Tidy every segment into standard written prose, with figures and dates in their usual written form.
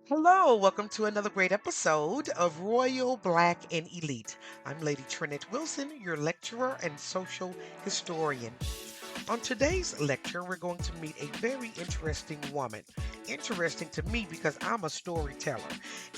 Hello, welcome to another great episode of Royal Black and Elite. I'm Lady TrenettWilson, your lecturer and social historian. On today's lecture, we're going to meet a very interesting woman. Interesting to me because I'm a storyteller,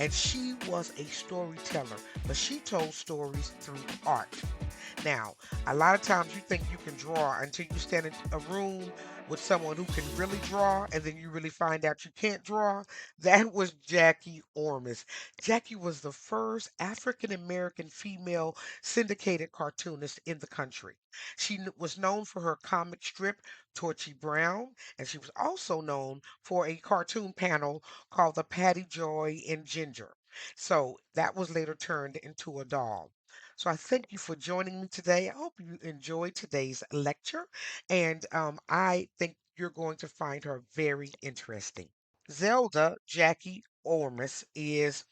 and she was a storyteller, but she told stories through art. Now, a lot of times you think you can draw until you stand in a room with someone who can really draw, and then you really find out you can't draw. That was Jackie Ormes. Jackie was the first African American female syndicated cartoonist in the country. Was known for her comic strip, Torchy Brown, and she was also known for a cartoon panel called the Patty Joy and Ginger. So that was later turned into a doll. So I thank you for joining me today. I hope you enjoyed today's lecture, and I think you're going to find her very interesting. Zelda Jackie Ormes is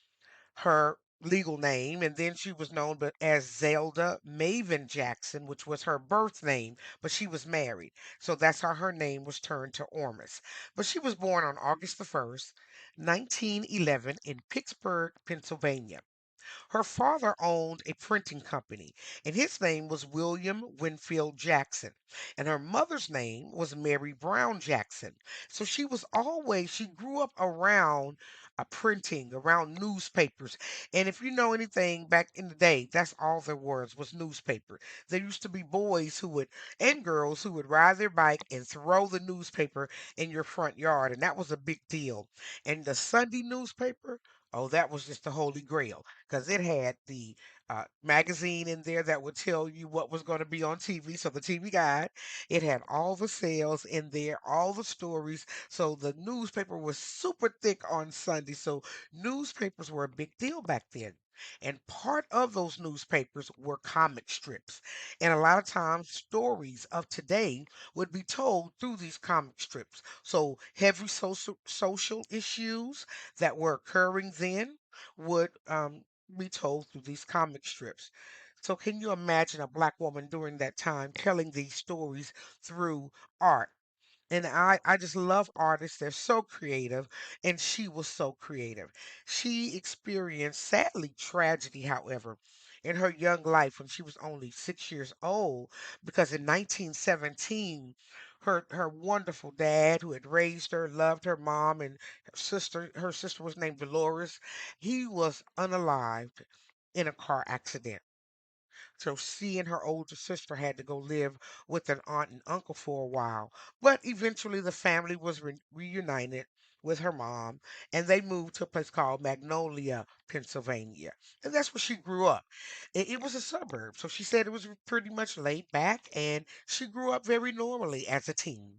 her legal name, and then she was known but as Zelda Maven Jackson, which was her birth name, but she was married. So that's how her name was turned to Ormus. But she was born on August the 1st, 1911 in Pittsburgh, Pennsylvania. Her father owned a printing company, and his name was William Winfield Jackson. And her mother's name was Mary Brown Jackson. So she grew up around printing, around newspapers. And if you know anything back in the day, that's all there was newspaper. There used to be boys and girls who would ride their bike and throw the newspaper in your front yard. And that was a big deal. And the Sunday newspaper, oh, that was just the holy grail because it had the magazine in there that would tell you what was going to be on TV. So the TV guide, it had all the sales in there, all the stories. So the newspaper was super thick on Sunday. So newspapers were a big deal back then. And part of those newspapers were comic strips. And a lot of times, stories of today would be told through these comic strips. So heavy social issues that were occurring then would be told through these comic strips. So, can you imagine a black woman during that time telling these stories through art? And I just love artists. They're so creative, and she was so creative. She experienced, sadly, tragedy, however, in her young life when she was only 6 years old, because in 1917, her wonderful dad, who had raised her, loved her mom, and her sister was named Dolores, he was unalived in a car accident. So she and her older sister had to go live with an aunt and uncle for a while. But eventually the family was reunited with her mom and they moved to a place called Magnolia, Pennsylvania. And that's where she grew up. It was a suburb. So she said it was pretty much laid back and she grew up very normally as a teen.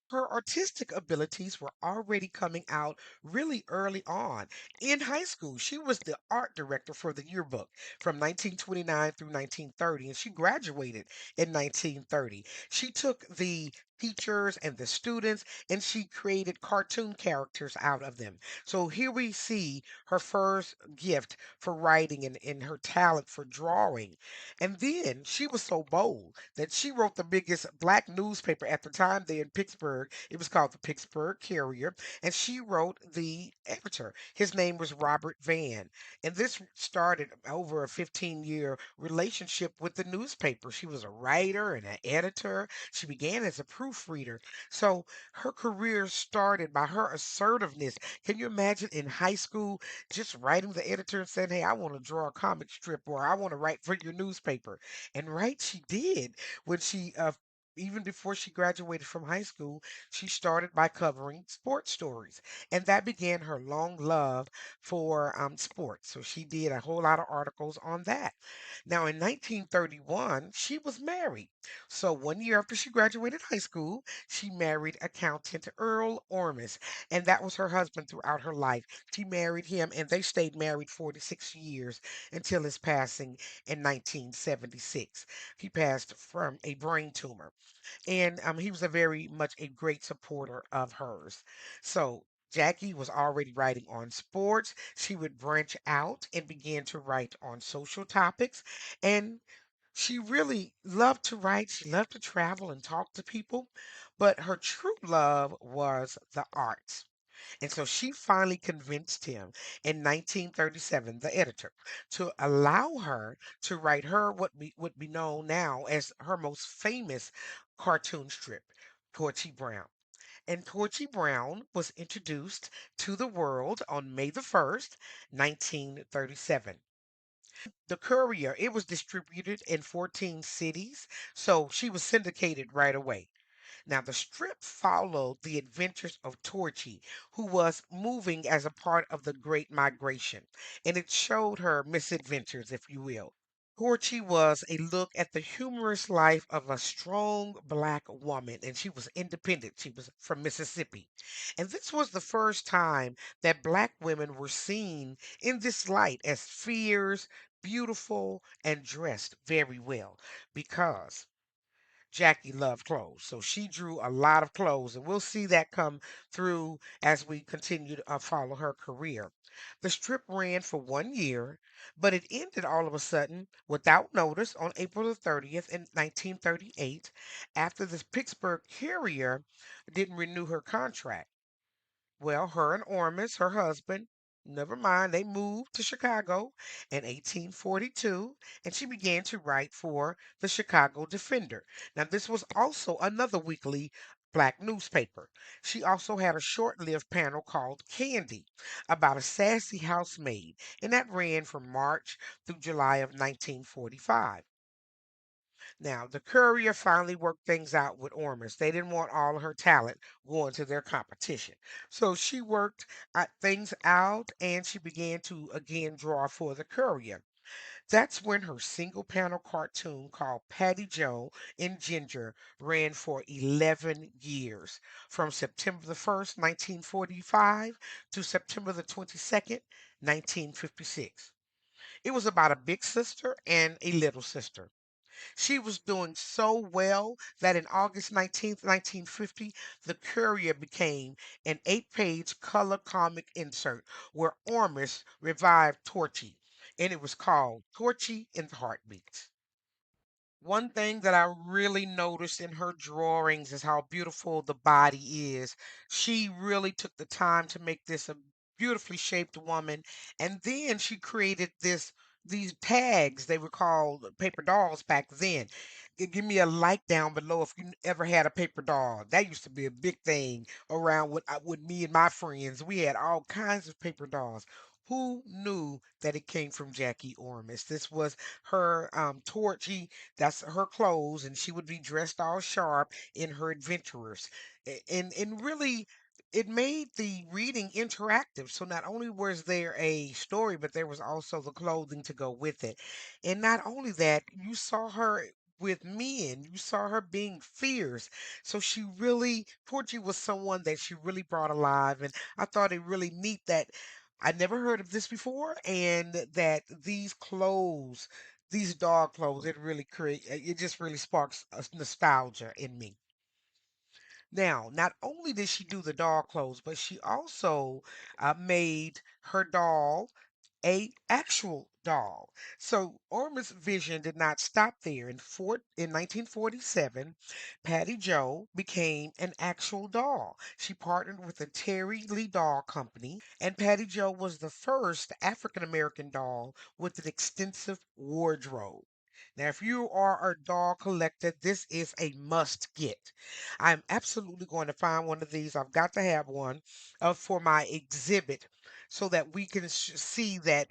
Her artistic abilities were already coming out really early on. In high school, she was the art director for the yearbook from 1929 through 1930, and she graduated in 1930. She took the teachers and the students and she created cartoon characters out of them. So here we see her first gift for writing and her talent for drawing. And then she was so bold that she wrote the biggest black newspaper at the time there in Pittsburgh. It was called the Pittsburgh Carrier. And she wrote the editor. His name was Robert Van. And this started over a 15-year relationship with the newspaper. She was a writer and an editor. She began as a proofreader. So her career started by her assertiveness. Can you imagine in high school just writing the editor and saying, "Hey, I want to draw a comic strip or I want to write for your newspaper." And right, she did when even before she graduated from high school, she started by covering sports stories. And that began her long love for sports. So she did a whole lot of articles on that. Now, in 1931, she was married. So 1 year after she graduated high school, she married accountant Earl Ormes. And that was her husband throughout her life. She married him and they stayed married 46 years until his passing in 1976. He passed from a brain tumor, and he was a very much a great supporter of hers. So Jackie was already writing on sports. She would branch out and begin to write on social topics, and she really loved to write. She loved to travel and talk to people, but her true love was the arts. And so she finally convinced him in 1937, the editor, to allow her to write her what would be known now as her most famous cartoon strip, Torchy Brown. And Torchy Brown was introduced to the world on May the 1st, 1937. The Courier, it was distributed in 14 cities, so she was syndicated right away. Now, the strip followed the adventures of Torchy, who was moving as a part of the Great Migration, and it showed her misadventures, if you will. Torchy was a look at the humorous life of a strong black woman, and she was independent. She was from Mississippi. And this was the first time that black women were seen in this light as fierce, beautiful, and dressed very well because Jackie loved clothes. So she drew a lot of clothes, and we'll see that come through as we continue to follow her career. The strip ran for 1 year, but it ended all of a sudden without notice on April the 30th in 1938 after the Pittsburgh Courier didn't renew her contract. Well, her and Ormes, her husband, never mind, they moved to Chicago in 1842, and she began to write for the Chicago Defender. Now, this was also another weekly black newspaper. She also had a short-lived panel called Candy about a sassy housemaid, and that ran from March through July of 1945. Now, the Courier finally worked things out with Ormus. They didn't want all of her talent going to their competition. So she worked things out and she began to again draw for the Courier. That's when her single panel cartoon called Patty Joe in Ginger ran for 11 years, from September the 1st, 1945 to September the 22nd, 1956. It was about a big sister and a little sister. She was doing so well that in August 19th, 1950, the Courier became an 8-page color comic insert where Ormus revived Torchy, and it was called Torchy in the Heartbeats. One thing that I really noticed in her drawings is how beautiful the body is. She really took the time to make this a beautifully shaped woman. And then she created these tags. They were called paper dolls back then. Give me a like down below if you ever had a paper doll. That used to be a big thing around with me and my friends. We had all kinds of paper dolls. Who knew that it came from Jackie Ormis? This was her Torchy, that's her clothes, and she would be dressed all sharp in her adventurers. And really, it made the reading interactive. So not only was there a story, but there was also the clothing to go with it. And not only that, you saw her with men. You saw her being fierce. So she really, Porgy was someone that she really brought alive. And I thought it really neat that I never heard of this before, and that these clothes, these dog clothes, it just really sparks a nostalgia in me. Now, not only did she do the doll clothes, but she also made her doll a actual doll. So Orma's vision did not stop there. In 1947, Patty Joe became an actual doll. She partnered with the Terry Lee Doll Company, and Patty Joe was the first African American doll with an extensive wardrobe. Now, if you are a doll collector, this is a must get. I'm absolutely going to find one of these. I've got to have one for my exhibit so that we can see that,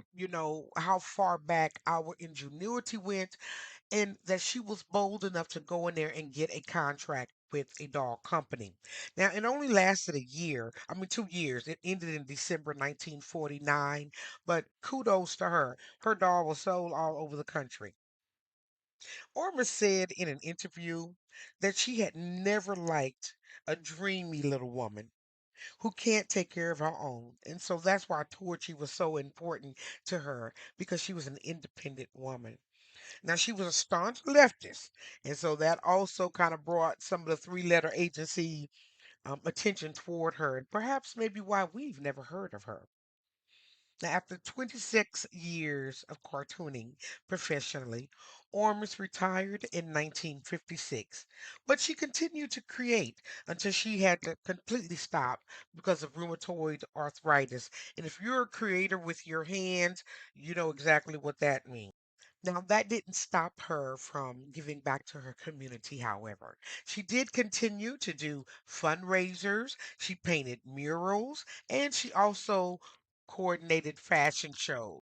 how far back our ingenuity went and that she was bold enough to go in there and get a contract with a doll company. Now, it only lasted a year, I mean, 2 years. It ended in December 1949, but kudos to her. Her doll was sold all over the country. Orma said in an interview that she had never liked a dreamy little woman who can't take care of her own. And so that's why Torchy was so important to her because she was an independent woman. Now, she was a staunch leftist. And so that also kind of brought some of the three-letter agency attention toward her, and perhaps maybe why we've never heard of her. Now, after 26 years of cartooning professionally, Ormes retired in 1956, but she continued to create until she had to completely stop because of rheumatoid arthritis. And if you're a creator with your hands, you know exactly what that means. Now, that didn't stop her from giving back to her community, however. She did continue to do fundraisers, she painted murals, and she also coordinated fashion shows.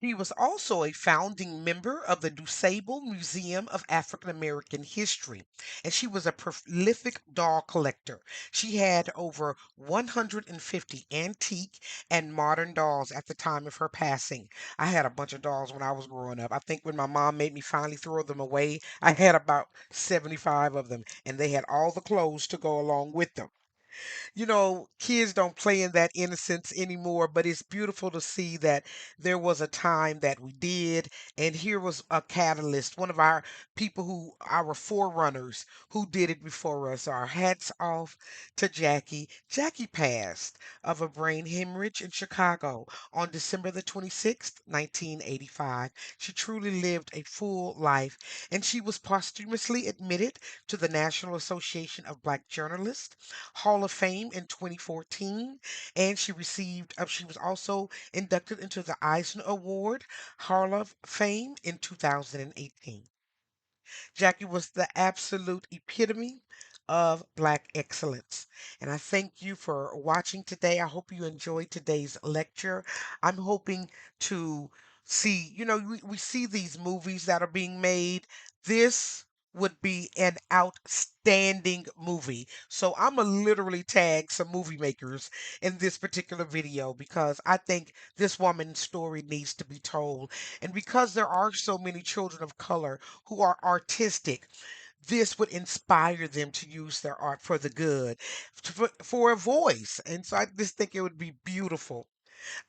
He was also a founding member of the DuSable Museum of African American History, and she was a prolific doll collector. She had over 150 antique and modern dolls at the time of her passing. I had a bunch of dolls when I was growing up. I think when my mom made me finally throw them away, I had about 75 of them, and they had all the clothes to go along with them. Kids don't play in that innocence anymore, but it's beautiful to see that there was a time that we did, and here was a catalyst, one of our people our forerunners who did it before us. Our hats off to Jackie. Jackie passed of a brain hemorrhage in Chicago on December the 26th, 1985. She truly lived a full life, and she was posthumously admitted to the National Association of Black Journalists Hall of Fame in 2014, and she was also inducted into the Eisner Award Hall of Fame in 2018. Jackie was the absolute epitome of Black excellence. And I thank you for watching today. I hope you enjoyed today's lecture. I'm hoping to see, we see these movies that are being made. This would be an outstanding movie. So I'm going to literally tag some movie makers in this particular video because I think this woman's story needs to be told. And because there are so many children of color who are artistic, this would inspire them to use their art for the good, for a voice. And so I just think it would be beautiful.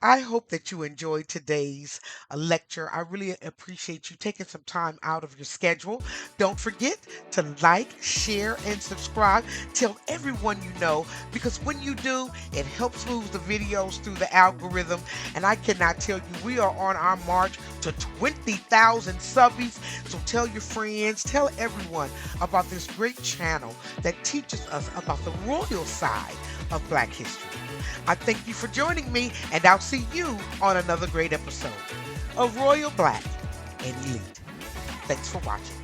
I hope that you enjoyed today's lecture. I really appreciate you taking some time out of your schedule. Don't forget to like, share, and subscribe. Tell everyone you know because when you do, it helps move the videos through the algorithm. And I cannot tell you, we are on our march to 20,000 subbies. So tell your friends, tell everyone about this great channel that teaches us about the royal side of Black history. I thank you for joining me, and I'll see you on another great episode of Royal Black and Elite. Thanks for watching.